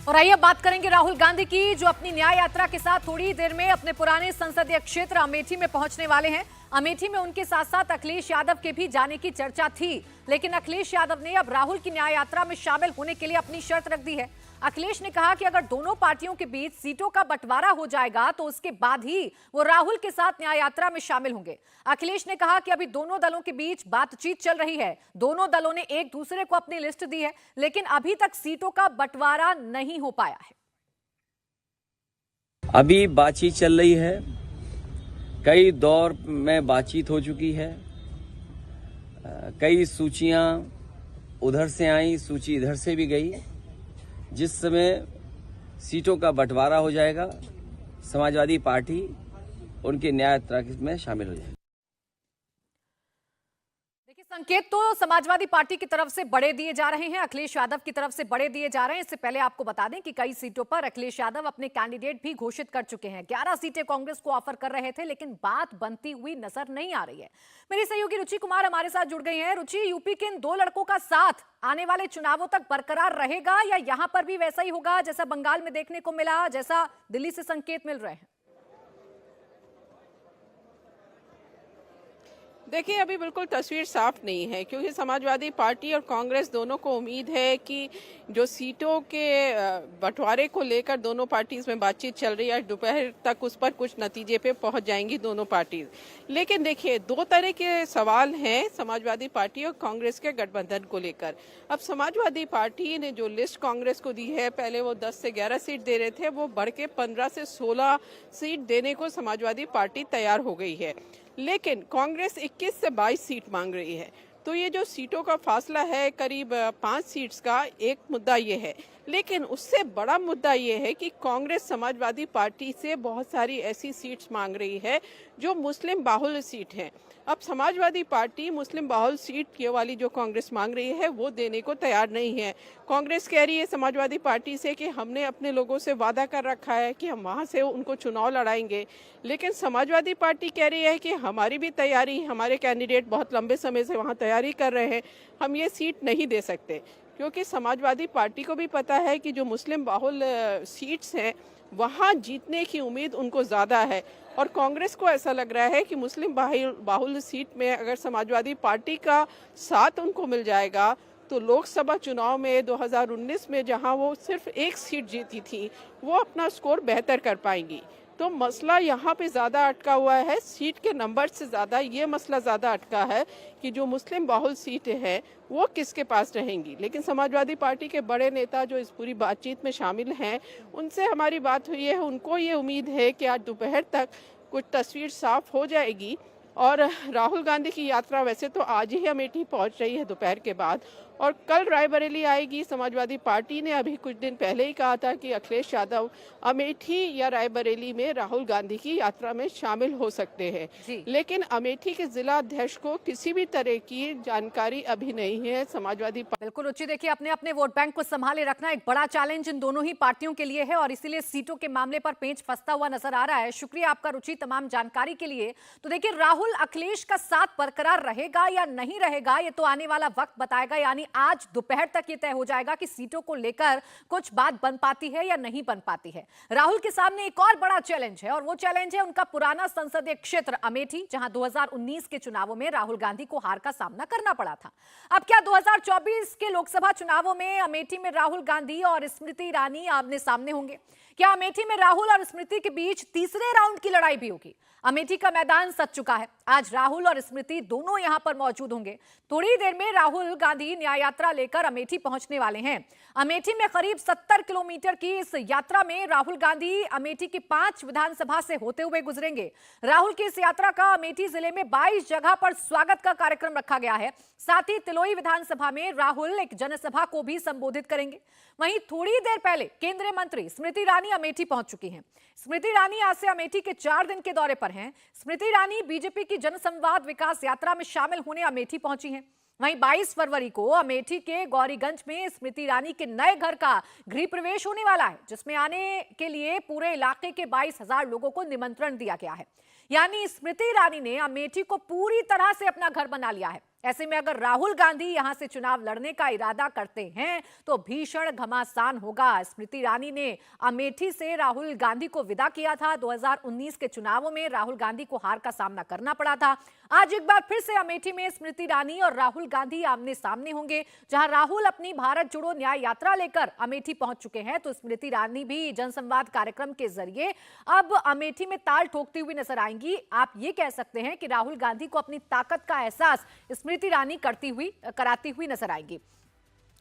और आइए अब बात करेंगे राहुल गांधी की, जो अपनी न्याय यात्रा के साथ थोड़ी देर में अपने पुराने संसदीय क्षेत्र अमेठी में पहुंचने वाले हैं। अमेठी में उनके साथ साथ अखिलेश यादव के भी जाने की चर्चा थी, लेकिन अखिलेश यादव ने अब राहुल की न्याय यात्रा में शामिल होने के लिए अपनी शर्त रख दी है। अखिलेश ने कहा कि अगर दोनों पार्टियों के बीच सीटों का बंटवारा हो जाएगा तो उसके बाद ही वो राहुल के साथ न्याय यात्रा में शामिल होंगे। अखिलेश ने कहा कि अभी दोनों दलों के बीच बातचीत चल रही है, दोनों दलों ने एक दूसरे को अपनी लिस्ट दी है, लेकिन अभी तक सीटों का बंटवारा नहीं हो पाया है। अभी बातचीत चल रही है, कई दौर में बातचीत हो चुकी है, कई सूचियां उधर से आई, सूची इधर से भी गई। जिस समय सीटों का बंटवारा हो जाएगा, समाजवादी पार्टी उनके न्याय यात्रा में शामिल हो जाएगी। देखिए, संकेत तो समाजवादी पार्टी की तरफ से बड़े दिए जा रहे हैं, अखिलेश यादव की तरफ से बड़े दिए जा रहे हैं। इससे पहले आपको बता दें कि कई सीटों पर अखिलेश यादव अपने कैंडिडेट भी घोषित कर चुके हैं। 11 सीटें कांग्रेस को ऑफर कर रहे थे, लेकिन बात बनती हुई नजर नहीं आ रही है। मेरी सहयोगी रुचि कुमार हमारे साथ जुड़ गई हैं। रुचि, यूपी के इन दो लड़कों का साथ आने वाले चुनावों तक बरकरार रहेगा या यहां पर भी वैसा ही होगा जैसा बंगाल में देखने को मिला, जैसा दिल्ली से संकेत मिल रहे हैं? देखिए, अभी बिल्कुल तस्वीर साफ नहीं है, क्योंकि समाजवादी पार्टी और कांग्रेस दोनों को उम्मीद है कि जो सीटों के बंटवारे को लेकर दोनों पार्टी में बातचीत चल रही है, दोपहर तक उस पर कुछ नतीजे पे पहुंच जाएंगी दोनों पार्टी। लेकिन देखिए, दो तरह के सवाल हैं समाजवादी पार्टी और कांग्रेस के गठबंधन को लेकर। अब समाजवादी पार्टी ने जो लिस्ट कांग्रेस को दी है, पहले वो 10 से 11 सीट दे रहे थे, वो बढ़ के 15 से 16 सीट देने को समाजवादी पार्टी तैयार हो गई है। लेकिन कांग्रेस 21 से 22 सीट मांग रही है। तो ये जो सीटों का फासला है करीब 5 सीट्स का, एक मुद्दा ये है। लेकिन उससे बड़ा मुद्दा ये है कि कांग्रेस समाजवादी पार्टी से बहुत सारी ऐसी सीट्स मांग रही है जो मुस्लिम बाहुल्य सीट हैं। अब समाजवादी पार्टी मुस्लिम बाहुल्य सीट ये वाली जो कांग्रेस मांग रही है वो देने को तैयार नहीं है। कांग्रेस कह रही है समाजवादी पार्टी से कि हमने अपने लोगों से वादा कर रखा है कि हम वहाँ से उनको चुनाव लड़ाएंगे, लेकिन समाजवादी पार्टी कह रही है कि हमारी भी तैयारी, हमारे कैंडिडेट बहुत लंबे समय से वहाँ तैयारी कर रहे हैं, हम ये सीट नहीं दे सकते। क्योंकि समाजवादी पार्टी को भी पता है कि जो मुस्लिम बाहुल्य सीट्स हैं वहाँ जीतने की उम्मीद उनको ज़्यादा है, और कांग्रेस को ऐसा लग रहा है कि मुस्लिम बाहुल्य सीट में अगर समाजवादी पार्टी का साथ उनको मिल जाएगा तो लोकसभा चुनाव में 2019 में जहां वो सिर्फ एक सीट जीती थी, वो अपना स्कोर बेहतर कर पाएंगी। तो मसला यहाँ पे ज़्यादा अटका हुआ है, सीट के नंबर से ज़्यादा ये मसला ज़्यादा अटका है कि जो मुस्लिम बाहुल सीटें हैं वो किसके पास रहेंगी। लेकिन समाजवादी पार्टी के बड़े नेता जो इस पूरी बातचीत में शामिल हैं, उनसे हमारी बात हुई है, उनको ये उम्मीद है कि आज दोपहर तक कुछ तस्वीर साफ हो जाएगी। और राहुल गांधी की यात्रा वैसे तो आज ही अमेठी पहुंच रही है दोपहर के बाद, और कल रायबरेली आएगी। समाजवादी पार्टी ने अभी कुछ दिन पहले ही कहा था कि अखिलेश यादव अमेठी या रायबरेली में राहुल गांधी की यात्रा में शामिल हो सकते हैं। लेकिन अमेठी के जिला अध्यक्ष को किसी भी तरह की जानकारी अभी नहीं है। समाजवादी बिल्कुल रुचि, देखिए, अपने अपने वोट बैंक को संभाले रखना एक बड़ा चैलेंज इन दोनों ही पार्टियों के लिए है, और इसीलिए सीटों के मामले पर पेंच फंसता हुआ नजर आ रहा है। शुक्रिया आपका रुचि तमाम जानकारी के लिए। तो देखिए, राहुल अखिलेश का साथ बरकरार रहेगा या नहीं रहेगा, ये तो आने वाला वक्त बताएगा। यानी आज दोपहर तक ये तय हो जाएगा कि सीटों को लेकर कुछ बात बन पाती है या नहीं बन पाती है। राहुल के सामने एक और बड़ा चैलेंज है, और वो चैलेंज है उनका पुराना संसदीय क्षेत्र अमेठी, जहां 2019 के चुनावों में राहुल गांधी को हार का सामना करना पड़ा था। अब क्या 2024 के लोकसभा चुनावों में अमेठी में राहुल गांधी और स्मृति ईरानी आमने सामने होंगे? क्या अमेठी में राहुल और स्मृति के बीच तीसरे राउंड की लड़ाई भी होगी? अमेठी का मैदान सज चुका है, आज राहुल और स्मृति दोनों यहां पर मौजूद होंगे। थोड़ी देर में राहुल गांधी न्याय यात्रा लेकर अमेठी पहुंचने वाले हैं। अमेठी में करीब 70 किलोमीटर की इस यात्रा में राहुल गांधी अमेठी की 5 विधानसभा से होते हुए गुजरेंगे। राहुल की इस यात्रा का अमेठी जिले में 22 जगह पर स्वागत का कार्यक्रम रखा गया है। साथ ही तिलोई विधानसभा में राहुल एक जनसभा को भी संबोधित करेंगे। वहीं थोड़ी देर पहले केंद्रीय मंत्री स्मृति ईरानी अमेठी पहुंच चुकी हैं। स्मृति ईरानी आज से अमेठी के 4 दिन के दौरे पर हैं। स्मृति ईरानी बीजेपी की जनसंवाद विकास यात्रा में शामिल होने अमेठी पहुंची हैं। वहीं 22 फरवरी को अमेठी के गौरीगंज में स्मृति ईरानी के नए घर का गृह प्रवेश होने वाला है, जिसमें आने के लिए पूरे इलाके के 22,000 लोगों को निमंत्रण दिया गया है। यानी स्मृति ईरानी ने अमेठी को पूरी तरह से अपना घर बना लिया है। ऐसे में अगर राहुल गांधी यहां से चुनाव लड़ने का इरादा करते हैं तो भीषण घमासान होगा। स्मृति ईरानी ने अमेठी से राहुल गांधी को विदा किया था। 2019 के चुनावों में राहुल गांधी को हार का सामना करना पड़ा था। आज एक बार फिर से अमेठी में स्मृति ईरानी और राहुल गांधी आमने सामने होंगे। जहां राहुल अपनी भारत जोड़ो न्याय यात्रा लेकर अमेठी पहुंच चुके हैं, तो स्मृति ईरानी भी जनसंवाद कार्यक्रम के जरिए अब अमेठी में ताल ठोकती हुई नजर आएंगी। आप ये कह सकते हैं कि राहुल गांधी को अपनी ताकत का एहसास स्मृति ईरानी कराती हुई नजर आएंगी।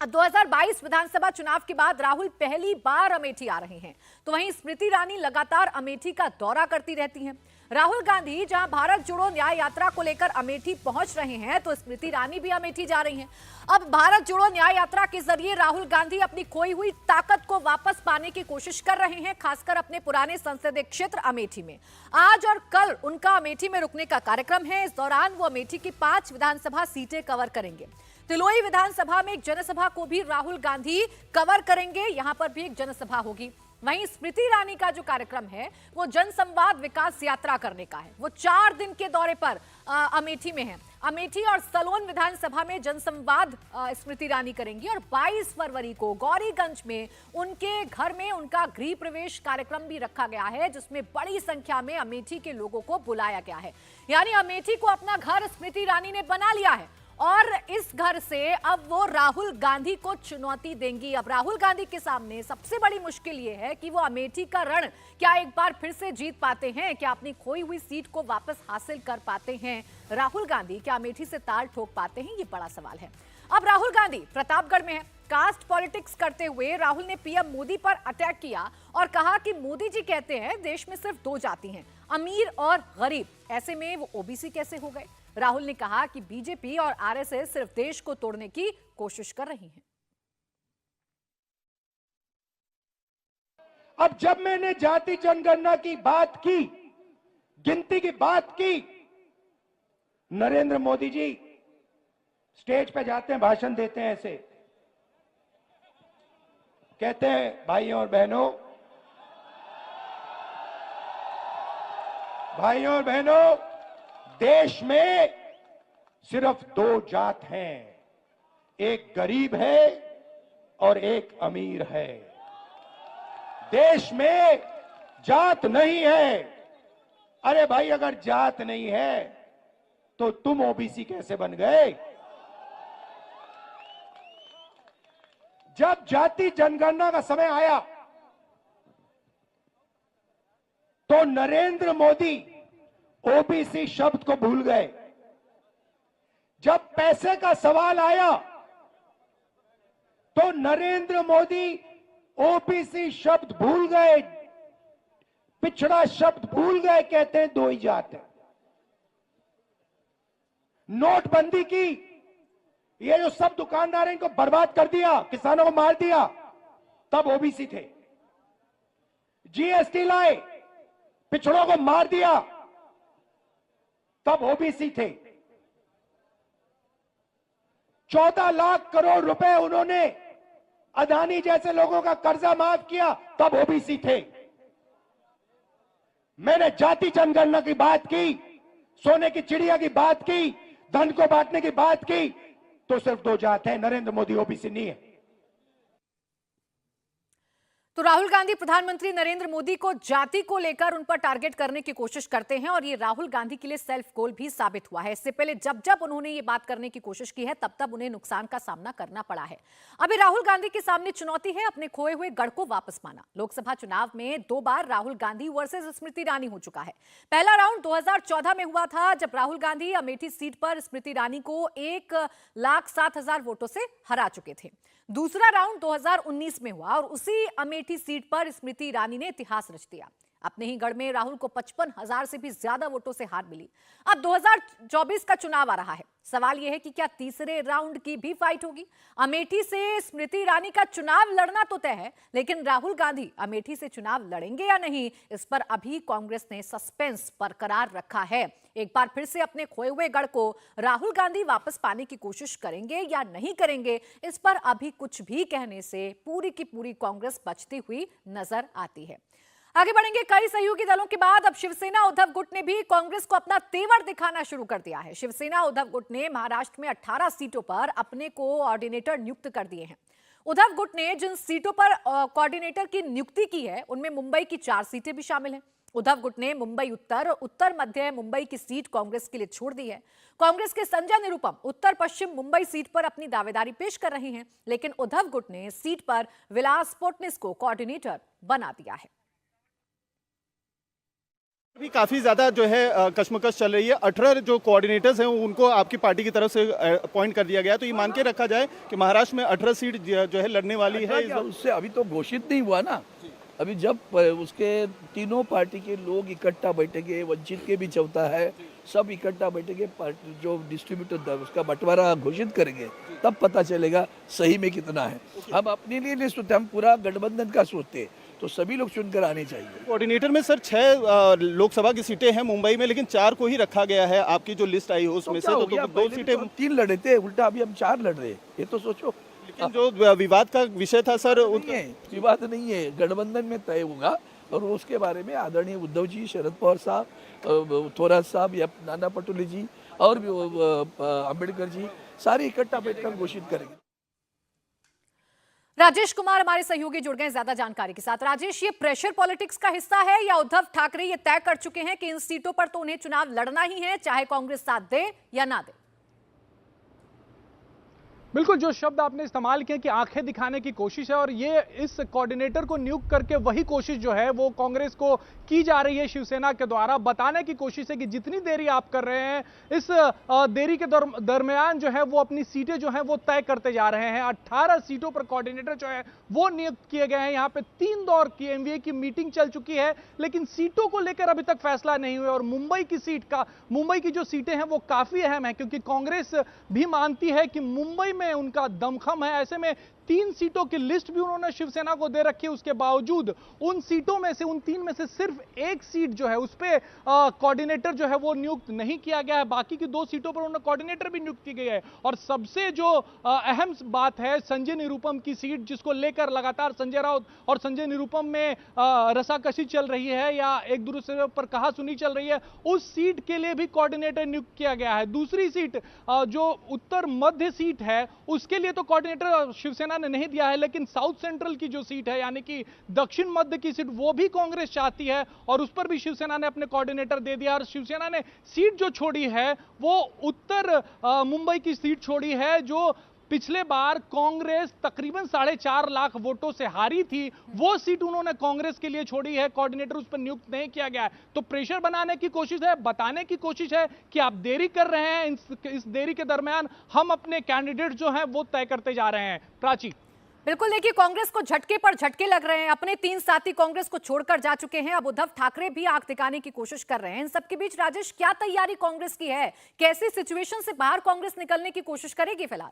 2022 विधानसभा चुनाव के बाद राहुल पहली बार अमेठी आ रहे हैं, तो वहीं स्मृति ईरानी लगातार अमेठी का दौरा करती रहती हैं। राहुल गांधी जहां भारत जोड़ो न्याय यात्रा को लेकर अमेठी पहुंच रहे हैं, तो स्मृति ईरानी भी अमेठी जा रही हैं। अब भारत जोड़ो न्याय यात्रा के जरिए राहुल गांधी अपनी खोई हुई ताकत को वापस पाने की कोशिश कर रहे हैं, खासकर अपने पुराने संसदीय क्षेत्र अमेठी में। आज और कल उनका अमेठी में रुकने का कार्यक्रम है। इस दौरान वो अमेठी की 5 विधानसभा सीटें कवर करेंगे। तिलोई विधानसभा में एक जनसभा को भी राहुल गांधी कवर करेंगे, यहां पर भी एक जनसभा होगी। वहीं स्मृति ईरानी का जो कार्यक्रम है वो जनसंवाद विकास यात्रा करने का है। वो 4 दिन के दौरे पर अमेठी में है। अमेठी और सलोन विधानसभा में जनसंवाद स्मृति ईरानी करेंगी और 22 फरवरी को गौरीगंज में उनके घर में उनका गृह प्रवेश कार्यक्रम भी रखा गया है, जिसमें बड़ी संख्या में अमेठी के लोगों को बुलाया गया है। यानी अमेठी को अपना घर स्मृति ईरानी ने बना लिया है और इस घर से अब वो राहुल गांधी को चुनौती देंगी। अब राहुल गांधी के सामने सबसे बड़ी मुश्किल ये है कि वो अमेठी का रण क्या एक बार फिर से जीत पाते हैं, क्या अपनी खोई हुई सीट को वापस हासिल कर पाते हैं राहुल गांधी, क्या अमेठी से ताल ठोक पाते हैं, ये बड़ा सवाल है। अब राहुल गांधी प्रतापगढ़ में है। कास्ट पॉलिटिक्स करते हुए राहुल ने पीएम मोदी पर अटैक किया और कहा कि मोदी जी कहते हैं देश में सिर्फ 2 जाति हैं, अमीर और गरीब, ऐसे में वो ओबीसी कैसे हो गए। राहुल ने कहा कि बीजेपी और आरएसएस सिर्फ देश को तोड़ने की कोशिश कर रही हैं। अब जब मैंने जाति जनगणना की बात की, गिनती की बात की, नरेंद्र मोदी जी स्टेज पे जाते हैं, भाषण देते हैं, ऐसे कहते हैं भाइयों और बहनों, देश में सिर्फ 2 जात हैं, एक गरीब है और एक अमीर है। देश में जात नहीं है। अरे भाई, अगर जात नहीं है तो तुम ओबीसी कैसे बन गए? जब जाति जनगणना का समय आया तो नरेंद्र मोदी ओबीसी शब्द को भूल गए। जब पैसे का सवाल आया तो नरेंद्र मोदी ओबीसी शब्द भूल गए, पिछड़ा शब्द भूल गए, कहते हैं 2 ही जात है। नोटबंदी की, ये जो सब दुकानदार इनको बर्बाद कर दिया, किसानों को मार दिया, तब ओबीसी थे। जीएसटी लाए, पिछड़ों को मार दिया, तब ओबीसी थे। 14 लाख करोड़ रुपए उन्होंने अदानी जैसे लोगों का कर्जा माफ किया, तब ओबीसी थे। मैंने जाति जनगणना की बात की, सोने की चिड़िया की बात की, धन को बांटने की बात की, तो सिर्फ 2 जात है, नरेंद्र मोदी ओबीसी नहीं है। तो राहुल गांधी प्रधानमंत्री नरेंद्र मोदी को जाति को लेकर उन पर टारगेट करने की कोशिश करते हैं और ये राहुल गांधी के लिए सेल्फ गोल भी साबित हुआ है। इससे पहले जब जब उन्होंने ये बात करने की कोशिश की है, तब तब उन्हें नुकसान का सामना करना पड़ा है। अभी राहुल गांधी के सामने चुनौती है अपने खोए हुए गढ़ को वापस पाना। लोकसभा चुनाव में 2 बार राहुल गांधी वर्सेस स्मृति ईरानी हो चुका है। पहला राउंड 2014 में हुआ था, जब राहुल गांधी अमेठी सीट पर स्मृति ईरानी को 1,07,000 वोटों से हरा चुके थे। दूसरा राउंड 2019 में हुआ और उसी अमेठी सीट पर स्मृति ईरानी ने इतिहास रच दिया। अपने ही गढ़ में राहुल को 55,000 से भी ज्यादा वोटों से हार मिली। अब 2024 का चुनाव आ रहा है। सवाल यह है कि क्या तीसरे राउंड की भी फाइट होगी? अमेठी से स्मृति ईरानी का चुनाव लड़ना तो तय है, लेकिन राहुल गांधी अमेठी से चुनाव लड़ेंगे या नहीं, इस पर अभी कांग्रेस ने सस्पेंस बरकरार रखा है। एक बार फिर से अपने खोए हुए गढ़ को राहुल गांधी वापस पाने की कोशिश करेंगे या नहीं करेंगे, इस पर अभी कुछ भी कहने से पूरी की पूरी कांग्रेस बचती हुई नजर आती है। आगे बढ़ेंगे। कई सहयोगी दलों के बाद अब शिवसेना उद्धव गुट ने भी कांग्रेस को अपना तेवर दिखाना शुरू कर दिया है। शिवसेना उद्धव गुट ने महाराष्ट्र में 18 सीटों पर अपने कोऑर्डिनेटर नियुक्त कर दिए हैं। उद्धव गुट ने जिन सीटों पर कोऑर्डिनेटर की नियुक्ति की है उनमें मुंबई की 4 सीटें भी शामिल हैं। उद्धव गुट ने मुंबई उत्तर मध्य मुंबई की सीट कांग्रेस के लिए छोड़ दी है। कांग्रेस के संजय निरुपम उत्तर पश्चिम मुंबई सीट पर अपनी दावेदारी पेश कर रहे हैं, लेकिन उद्धव गुट ने सीट पर विलास पोटनिस को कोऑर्डिनेटर बना दिया है। अभी काफी ज्यादा जो है कश्मकश चल रही है। 18 जो कोऑर्डिनेटर्स हैं उनको आपकी पार्टी की तरफ से अपॉइंट कर दिया गया, तो ये मान के रखा जाए कि महाराष्ट्र में 18 सीट जो है लड़ने वाली है। उससे अभी तो घोषित नहीं हुआ ना। अभी जब उसके तीनों पार्टी के लोग इकट्ठा बैठेंगे, वंचित के भी चौथा है, सब इकट्ठा बैठेंगे, जो डिस्ट्रीब्यूटर उसका बंटवारा घोषित करेंगे, तब पता चलेगा सही में कितना है। हम अपने लिए नहीं सोचते, हम पूरा गठबंधन का सोचते हैं, तो सभी लोग चुनकर आने चाहिए। कोऑर्डिनेटर में सर 6 लोकसभा की सीटें हैं मुंबई में, लेकिन 4 को ही रखा गया है। आपकी जो लिस्ट आई हो उसमें से तो 2 सीटें, 3 लड़े थे, उल्टा अभी हम 4 लड़ रहे हैं। ये तो सोचो। लेकिन जो विवाद का विषय था सर, विवाद नहीं है, गठबंधन में तय होगा और उसके बारे में आदरणीय उद्धव जी, शरद पवार साहब, थोरात साहब या नाना पटोले जी और अम्बेडकर जी सारे इकट्ठा बैठकर घोषित करेंगे। राजेश कुमार हमारे सहयोगी जुड़ गए ज्यादा जानकारी के साथ। राजेश, ये प्रेशर पॉलिटिक्स का हिस्सा है या उद्धव ठाकरे ये तय कर चुके हैं कि इन सीटों पर तो उन्हें चुनाव लड़ना ही है, चाहे कांग्रेस साथ दे या ना दे? बिल्कुल, जो शब्द आपने इस्तेमाल किया कि आंखें दिखाने की कोशिश है, और ये इस कोऑर्डिनेटर को नियुक्त करके वही कोशिश जो है वो कांग्रेस को की जा रही है शिवसेना के द्वारा। बताने की कोशिश है कि जितनी देरी आप कर रहे हैं, इस देरी के दरमियान जो है वो अपनी सीटें जो हैं वो तय करते जा रहे हैं। 18 सीटों पर कोऑर्डिनेटर जो है वो नियुक्त किए गए हैं। यहाँ पे 3 दौर की एमवीए की मीटिंग चल चुकी है, लेकिन सीटों को लेकर अभी तक फैसला नहीं हुआ। और मुंबई की जो सीटें हैं वो काफी अहम है, क्योंकि कांग्रेस भी मानती है कि मुंबई में उनका दमखम है। ऐसे में 3 सीटों की लिस्ट भी उन्होंने शिवसेना को दे रखी है। उसके बावजूद उन सीटों में से, उन 3 में से सिर्फ 1 सीट जो है उस पे कोऑर्डिनेटर जो है वो नियुक्त नहीं किया गया है। बाकी की 2 सीटों पर उन्होंने कोऑर्डिनेटर भी नियुक्त की गई है। और सबसे जो अहम बात है, संजय निरुपम की सीट, जिसको लेकर लगातार संजय राउत और संजय निरुपम में रसाकसी चल रही है या एक दूसरे पर कहासुनी चल रही है, उस सीट के लिए भी कोऑर्डिनेटर नियुक्त किया गया है। दूसरी सीट जो उत्तर मध्य सीट है उसके लिए तो कोऑर्डिनेटर शिवसेना ने नहीं दिया है, लेकिन साउथ सेंट्रल की जो सीट है यानी कि दक्षिण मध्य की सीट, वो भी कांग्रेस चाहती है और उस पर भी शिवसेना ने अपने कोऑर्डिनेटर दे दिया। और शिवसेना ने सीट जो छोड़ी है वो उत्तर मुंबई की सीट छोड़ी है, जो पिछले बार कांग्रेस तकरीबन 4.5 लाख वोटों से हारी थी। वो सीट उन्होंने कांग्रेस के लिए छोड़ी है, कोऑर्डिनेटर उस पर नियुक्त नहीं किया गया है। तो प्रेशर बनाने की कोशिश है, बताने की कोशिश है कि आप देरी कर रहे हैं, इस देरी के दरमियान हम अपने कैंडिडेट जो हैं वो तय करते जा रहे हैं। प्राची, बिल्कुल, देखिए कांग्रेस को झटके पर झटके लग रहे हैं। अपने 3 साथी कांग्रेस को छोड़कर जा चुके हैं, अब उद्धव ठाकरे भी आंख दिखाने की कोशिश कर रहे हैं। इन सबके बीच राजेश, क्या तैयारी कांग्रेस की है? कैसी सिचुएशन से बाहर कांग्रेस निकलने की कोशिश करेगी फिलहाल?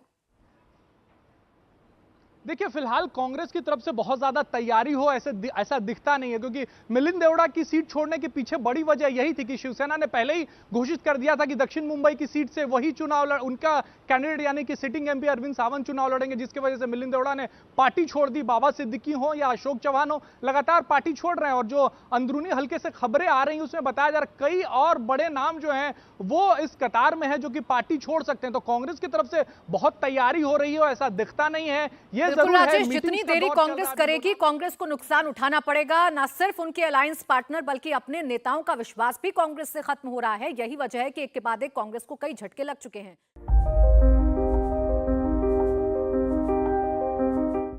देखिए, फिलहाल कांग्रेस की तरफ से बहुत ज्यादा तैयारी हो ऐसा दिखता नहीं है, क्योंकि मिलिंद देवड़ा की सीट छोड़ने के पीछे बड़ी वजह यही थी कि शिवसेना ने पहले ही घोषित कर दिया था कि दक्षिण मुंबई की सीट से वही चुनाव उनका कैंडिडेट यानी कि सिटिंग एमपी अरविंद सावंत चुनाव लड़ेंगे, जिसकी वजह से मिलिंद देवड़ा ने पार्टी छोड़ दी। बाबा सिद्दीकी हो या अशोक चौहान हो, लगातार पार्टी छोड़ रहे हैं। और जो अंदरूनी हल्के से खबरें आ रही हैं उसमें बताया जा रहा है कई और बड़े नाम जो हैं वो इस कतार में है जो कि पार्टी छोड़ सकते हैं। तो कांग्रेस की तरफ से बहुत तैयारी हो रही है, ऐसा दिखता नहीं है। ये राजेश, जितनी देरी कांग्रेस करेगी, कांग्रेस को नुकसान उठाना पड़ेगा। न सिर्फ उनके अलायंस पार्टनर बल्कि अपने नेताओं का विश्वास भी कांग्रेस से खत्म हो रहा है। यही वजह है कि एक के बाद एक कांग्रेस को कई झटके लग चुके हैं।